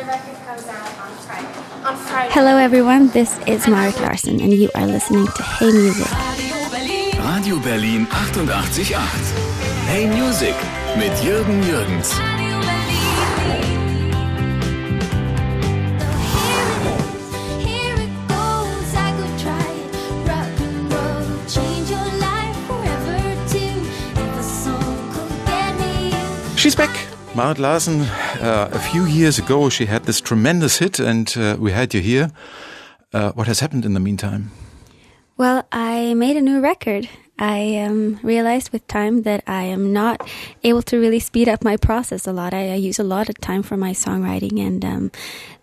record comes out on Friday. Hello everyone, this is Marit Larsen and you are listening to Hey Music. Radio Berlin 88.8. Hey Music mit Jürgen Jürgens. She's back. Marit Larsen, a few years ago she had this tremendous hit and we had you here. What has happened in the meantime? Well, I made a new record. I realized with time that I am not able to really speed up my process a lot. I use a lot of time for my songwriting, and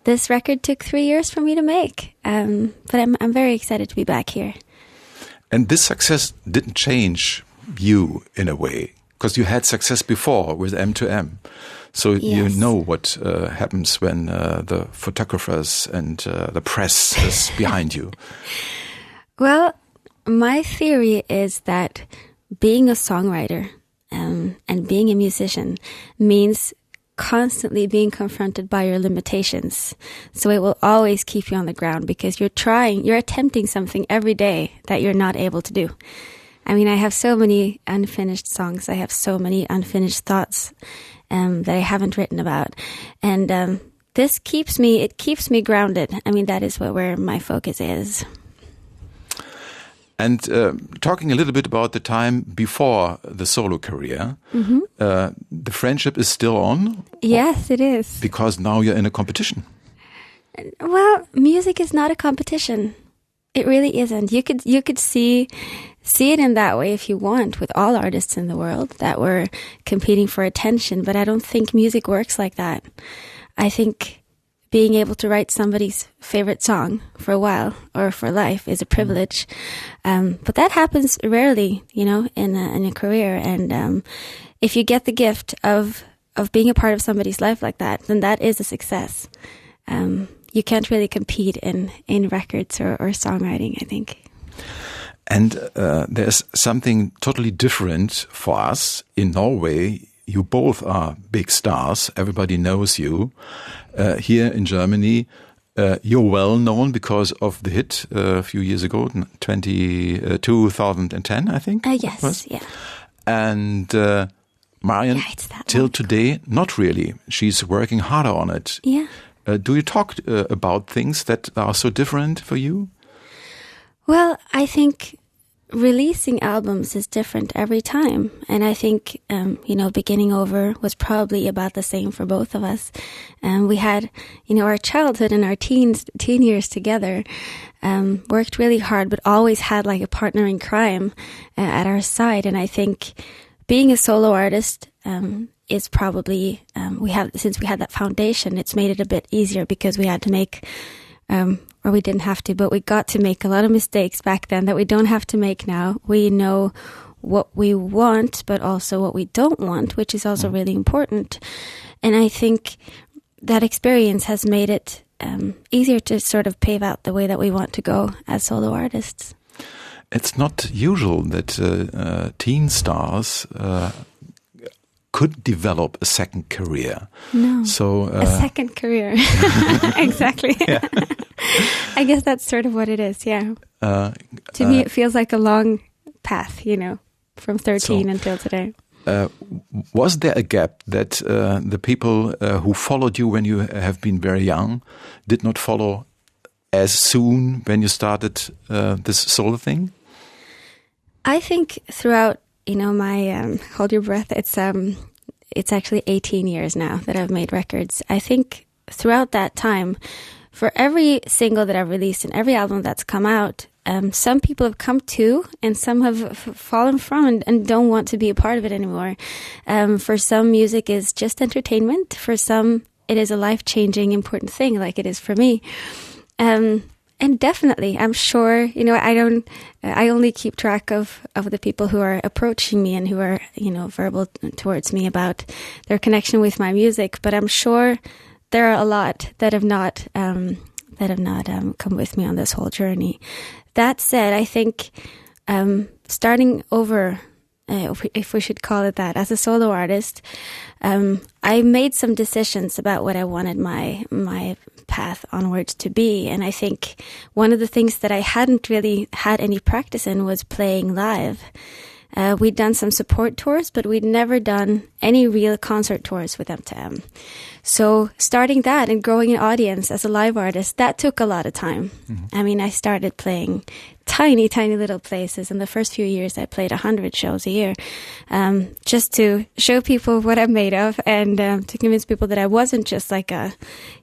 this record took 3 years for me to make. But I'm very excited to be back here. And this success didn't change you in a way, because you had success before with M2M. So Yes. You know what happens when the photographers and the press is behind you. Well, my theory is that being a songwriter and being a musician means constantly being confronted by your limitations. So it will always keep you on the ground because you're attempting something every day that you're not able to do. I mean, I have so many unfinished songs. I have so many unfinished thoughts that I haven't written about. And this keeps me grounded. I mean, that is where my focus is. And talking a little bit about the time before the solo career, the friendship is still on? Yes, it is. Because now you're in a competition. Well, music is not a competition. It really isn't. You could see it in that way if you want, with all artists in the world that were competing for attention, but I don't think music works like that. I think being able to write somebody's favorite song for a while or for life is a privilege. But that happens rarely, in a career. And if you get the gift of being a part of somebody's life like that, then that is a success. You can't really compete in records or songwriting, I think. And there's something totally different for us in Norway. You both are big stars. Everybody knows you. Here in Germany, you're well known because of the hit a few years ago, 2010, I think. Yes, yeah. And Marion, till today, not really. She's working harder on it. Yeah. Do you talk about things that are so different for you? Well, I think releasing albums is different every time. And I think, beginning over was probably about the same for both of us. We had, our childhood and our teen years together, worked really hard, but always had like a partner in crime at our side. And I think being a solo artist, is probably, since we had that foundation, it's made it a bit easier because we had to make, or we didn't have to, but we got to make a lot of mistakes back then that we don't have to make now. We know what we want, but also what we don't want, which is also really important. And I think that experience has made it easier to sort of pave out the way that we want to go as solo artists. It's not usual that teen stars could develop a second career. No, so a second career. Exactly. I guess that's sort of what it is, yeah. To me, it feels like a long path, from 13 until today. Was there a gap that the people who followed you when you have been very young did not follow as soon when you started this solo thing? I think throughout, my hold your breath. It's actually 18 years now that I've made records. I think throughout that time, for every single that I've released and every album that's come out, some people have come to and some have fallen from and don't want to be a part of it anymore. For some, music is just entertainment. For some, it is a life-changing, important thing, like it is for me. And definitely, I'm sure, I only keep track of the people who are approaching me and who are, verbal towards me about their connection with my music. But I'm sure there are a lot that have not come with me on this whole journey. That said, I think starting over if we should call it that, as a solo artist, I made some decisions about what I wanted my path onwards to be. And I think one of the things that I hadn't really had any practice in was playing live. We'd done some support tours, but we'd never done any real concert tours with M2M. So starting that and growing an audience as a live artist, that took a lot of time. I mean, I started playing tiny, tiny little places. In the first few years, I played 100 shows a year, just to show people what I'm made of and to convince people that I wasn't just like that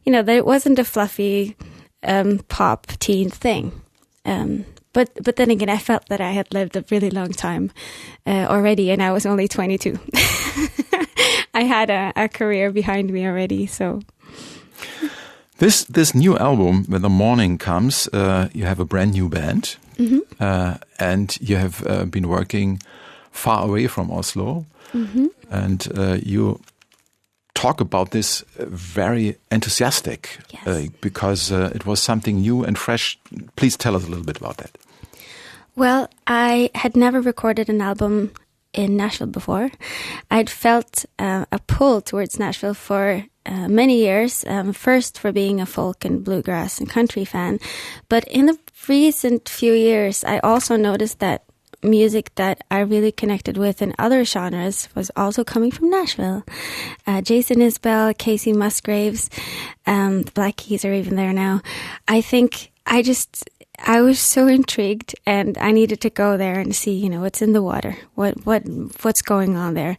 it wasn't a fluffy pop teen thing. But then again, I felt that I had lived a really long time already, and I was only 22. I had a career behind me already, so. This new album, When the Morning Comes, you have a brand new band, and you have been working far away from Oslo, and you talk about this very enthusiastic, because it was something new and fresh. Please tell us a little bit about that. Well, I had never recorded an album in Nashville before. I'd felt a pull towards Nashville for many years, first for being a folk and bluegrass and country fan. But in the recent few years, I also noticed that music that I really connected with in other genres was also coming from Nashville. Jason Isbell, Casey Musgraves, the Black Keys are even there now. I think I was so intrigued, and I needed to go there and see, what's in the water, what's going on there.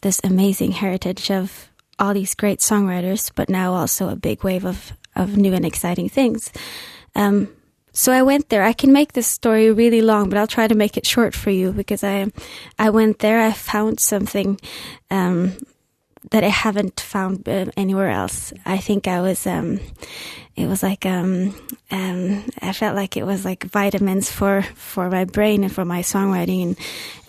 This amazing heritage of all these great songwriters, but now also a big wave of new and exciting things. So I went there. I can make this story really long, but I'll try to make it short for you, because I went there. I found something that I haven't found anywhere else. I think I was. It was like I felt like it was like vitamins for my brain and for my songwriting,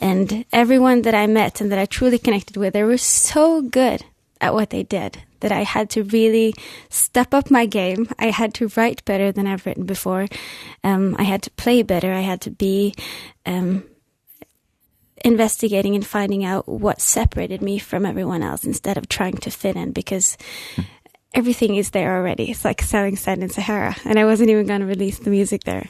and everyone that I met and that I truly connected with, they were so good at what they did that I had to really step up my game. I had to write better than I've written before. I had to play better. I had to be investigating and finding out what separated me from everyone else instead of trying to fit in, because everything is there already. It's like selling sand in Sahara, and I wasn't even going to release the music there.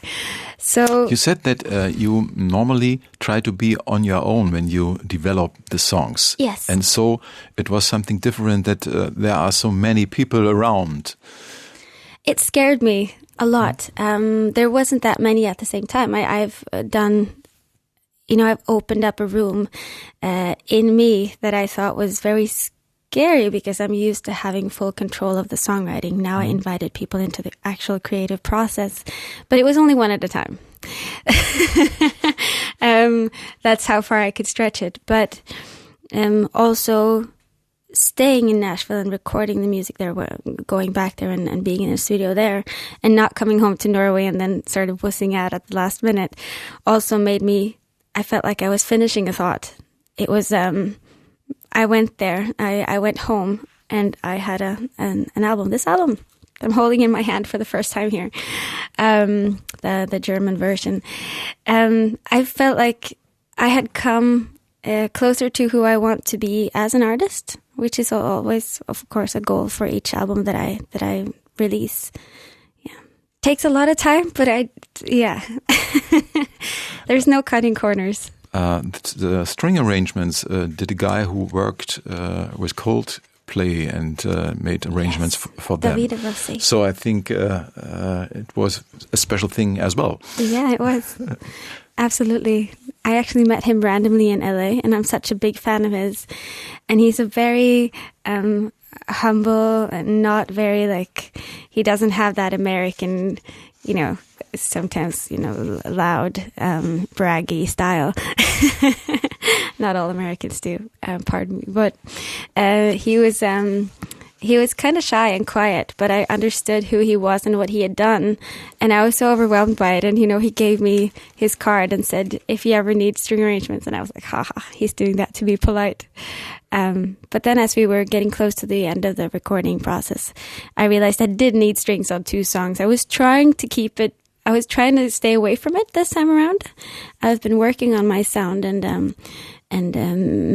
So you said that you normally try to be on your own when you develop the songs. Yes. And so it was something different that there are so many people around. It scared me a lot. There wasn't that many at the same time. I've done... I've opened up a room in me that I thought was very scary, because I'm used to having full control of the songwriting. Now I invited people into the actual creative process, but it was only one at a time. That's how far I could stretch it. But also staying in Nashville and recording the music there, going back there and being in a studio there, and not coming home to Norway and then sort of wussing out at the last minute, also made me... I felt like I was finishing a thought. It was, I went there, I went home, and I had an album. This album I'm holding in my hand for the first time here, the German version. I felt like I had come closer to who I want to be as an artist, which is always, of course, a goal for each album that I release. Takes a lot of time, but there's no cutting corners. The string arrangements, did a guy who worked with Coldplay and made arrangements for them. David Rossi. So I think it was a special thing as well. Yeah, it was. Absolutely. I actually met him randomly in LA, and I'm such a big fan of his. And he's a very... humble and not very he doesn't have that American, sometimes, loud, braggy style. Not all Americans do, pardon me. But he was kind of shy and quiet, but I understood who he was and what he had done. And I was so overwhelmed by it. And, he gave me his card and said, if you ever need string arrangements. And I was like, haha, he's doing that to be polite. But then as we were getting close to the end of the recording process, I realized I did need strings on 2 songs. I was trying to keep it I was trying to stay away from it this time around. I've been working on my sound and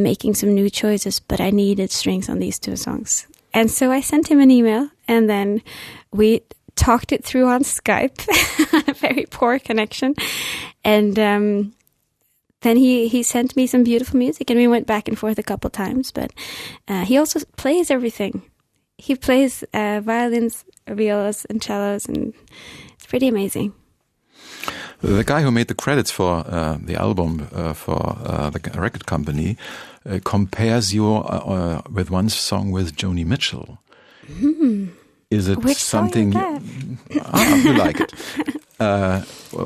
making some new choices, but I needed strings on these two songs. And so I sent him an email, and then we talked it through on Skype, a very poor connection. And then he sent me some beautiful music, and we went back and forth a couple times. But he also plays everything. He plays violins, violas, and cellos, and it's pretty amazing. The guy who made the credits for the album for the record company compares you with one song with Joni Mitchell. Is it Which something song is that? you like it?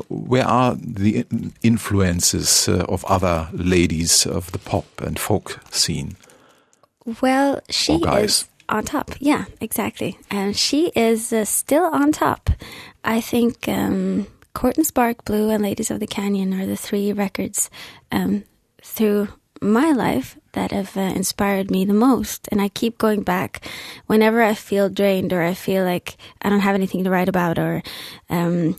Where are the influences of other ladies of the pop and folk scene? Well, she is on top. Yeah, exactly. And she is still on top. I think Court and Spark, Blue, and Ladies of the Canyon are the three records through my life that have inspired me the most. And I keep going back whenever I feel drained or I feel like I don't have anything to write about, or I've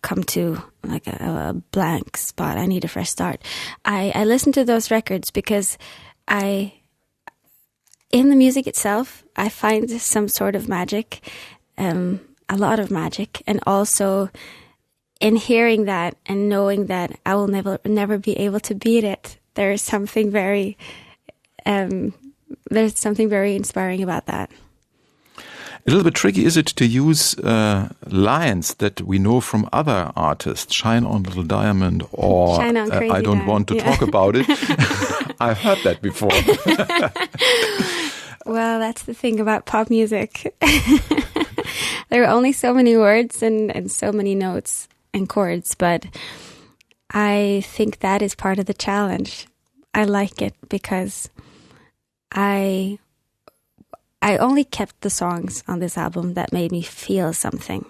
come to like a blank spot. I need a fresh start. I listen to those records because in the music itself, I find some sort of magic, a lot of magic, and also in hearing that and knowing that I will never be able to beat it. There's something very inspiring about that. A little bit tricky, is it, to use lines that we know from other artists, Shine On Little Diamond, or Shine On Crazy I Don't Diamond. Want to Talk About It. I've heard that before. Well, that's the thing about pop music. There are only so many words and so many notes and chords, but I think that is part of the challenge. I like it because I only kept the songs on this album that made me feel something.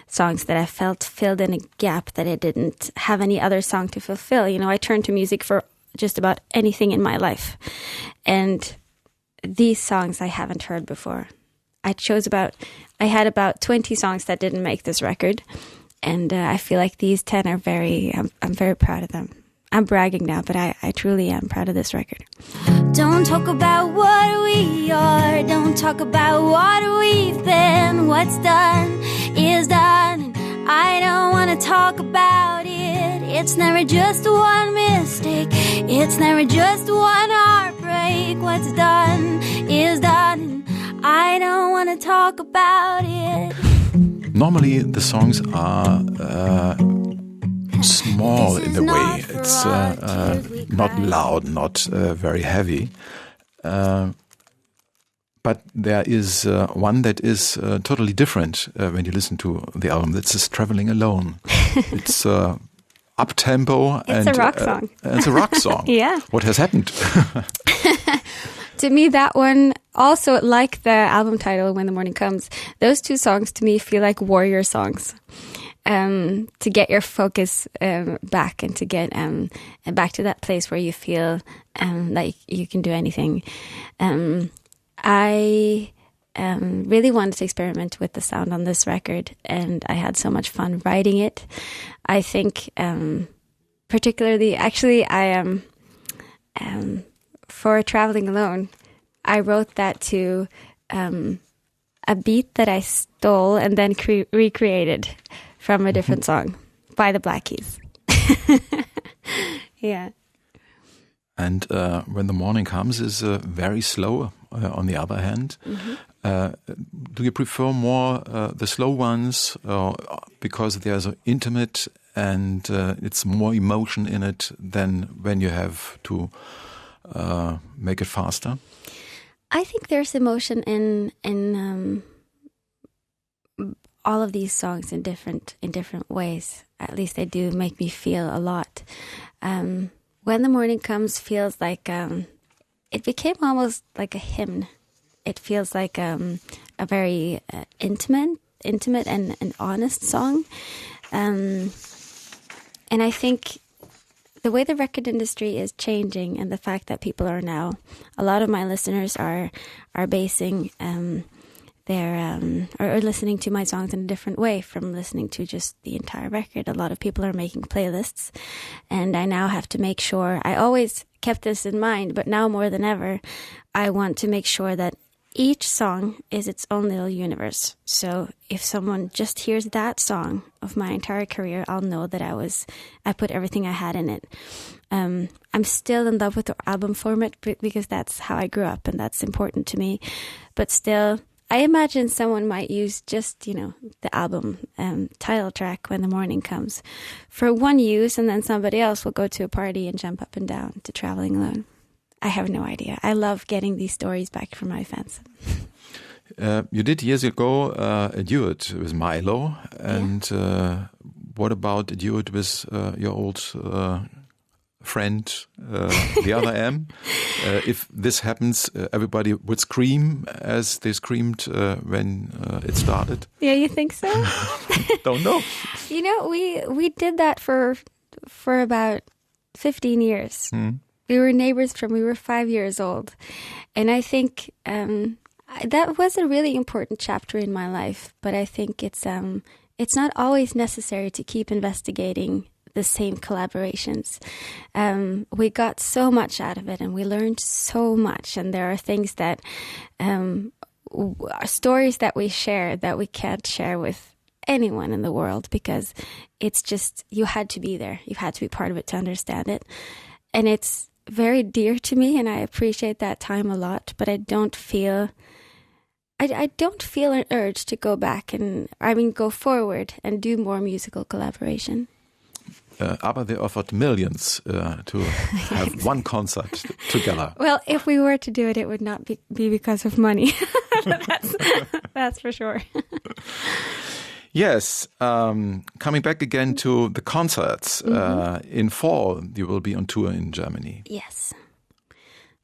Songs that I felt filled in a gap that I didn't have any other song to fulfill. You know, I turn to music for just about anything in my life. And these songs I haven't heard before. I had about 20 songs that didn't make this record. And I feel like these 10 are I'm very proud of them. I'm bragging now, but I truly am proud of this record. Don't talk about what we are. Don't talk about what we've been. What's done is done. I don't want to talk about it. It's never just one mistake. It's never just one heartbreak. What's done is done. I don't want to talk about it. Normally the songs are small in a way. It's not loud, not very heavy. But there is one that is totally different when you listen to the album. This is Traveling Alone. It's up-tempo. It's a rock song. It's a rock song. Yeah. What has happened? To me, that one, also like the album title, When the Morning Comes, those two songs to me feel like warrior songs. To get your focus back and to get back to that place where you feel like you can do anything. I really wanted to experiment with the sound on this record, and I had so much fun writing it. I think particularly, actually, I am for Traveling Alone, I wrote that to a beat that I stole and then recreated from a different song by the Black Keys. Yeah. And When the Morning Comes is very slow, on the other hand. Do you prefer more the slow ones because there's an intimate and it's more emotion in it than when you have to make it faster? I think there's emotion in all of these songs in different ways. At least they do make me feel a lot. When the Morning Comes feels like it became almost like a hymn. It feels like a very intimate and honest song. And I think the way the record industry is changing, and the fact that people are now, a lot of my listeners are basing or listening to my songs in a different way from listening to just the entire record. A lot of people are making playlists, and I now have to make sure. I always kept this in mind, but now more than ever, I want to make sure that each song is its own little universe. So if someone just hears that song of my entire career, I'll know that I put everything I had in it. I'm still in love with the album format because that's how I grew up and that's important to me. But still, I imagine someone might use just, the album title track When the Morning Comes for one use, and then somebody else will go to a party and jump up and down to Traveling Alone. I have no idea. I love getting these stories back from my fans. You did years ago a duet with Milo, and what about a duet with your old friend, the other M? If this happens, everybody would scream as they screamed when it started. Yeah, you think so? Don't know. We did that for about 15 years. We were neighbors from we were 5 years old. And I think that was a really important chapter in my life. But I think it's not always necessary to keep investigating the same collaborations. We got so much out of it and we learned so much. And there are things that, stories that we share that we can't share with anyone in the world because it's just, you had to be there. You had to be part of it to understand it. And it's very dear to me and I appreciate that time a lot, but I don't feel an urge to go back go forward and do more musical collaboration. Aber they offered millions to have one concert together. Well, if we were to do it, it would not be because of money. That's for sure. Yes, coming back again to the concerts. In fall, you will be on tour in Germany. Yes,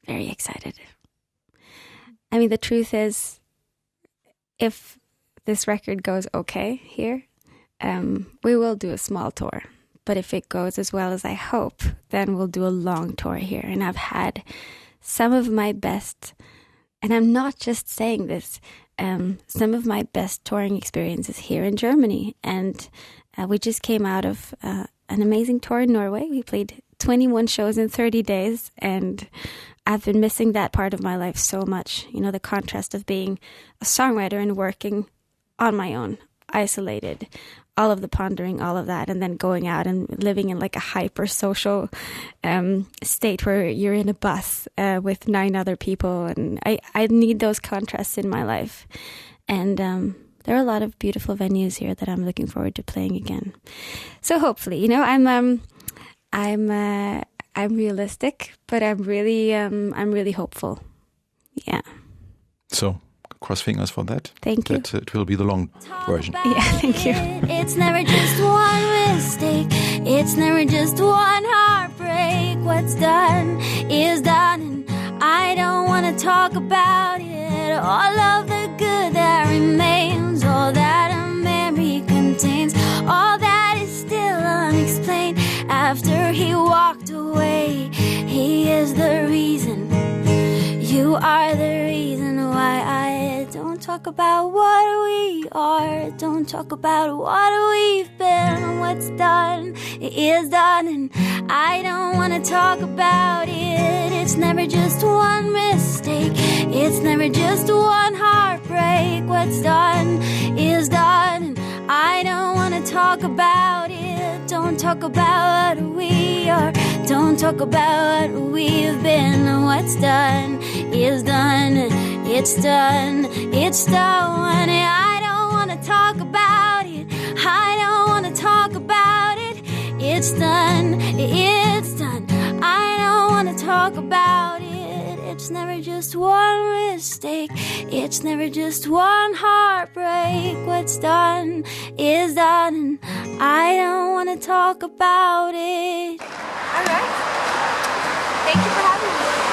very excited. I mean, the truth is, if this record goes okay here, we will do a small tour. But if it goes as well as I hope, then we'll do a long tour here. And I've had some of my best, and I'm not just saying this, some of my best touring experiences here in Germany. And we just came out of an amazing tour in Norway. We played 21 shows in 30 days, and I've been missing that part of my life so much. The contrast of being a songwriter and working on my own, isolated, all of the pondering, all of that, and then going out and living in like a hyper social state where you're in a bus with 9 other people. And I need those contrasts in my life. And there are a lot of beautiful venues here that I'm looking forward to playing again. So hopefully, I'm realistic, but I'm really hopeful. Yeah. So cross fingers for that. Thank you. That it will be the long version. Yeah, thank you. It's never just one mistake. It's never just one heartbreak. What's done is done, and I don't want to talk about it. All of the good that remains, all that a memory contains, all that is still unexplained. After he walked away, he is the reason. You are the reason why I don't talk about what we are. Don't talk about what we've been. What's done is done, and I don't want to talk about it. It's never just one mistake. It's never just one heartbreak. What's done is done, and I don't want to talk about it. Don't talk about what we are. Don't talk about what we've been. What's done is done. It's done. It's done. I don't want to talk about it. I don't want to talk about it. It's done. It's done. I don't want to talk about it. It's never just one mistake. It's never just one heartbreak. What's done is done, and I don't want to talk about it. All right. Thank you for having me.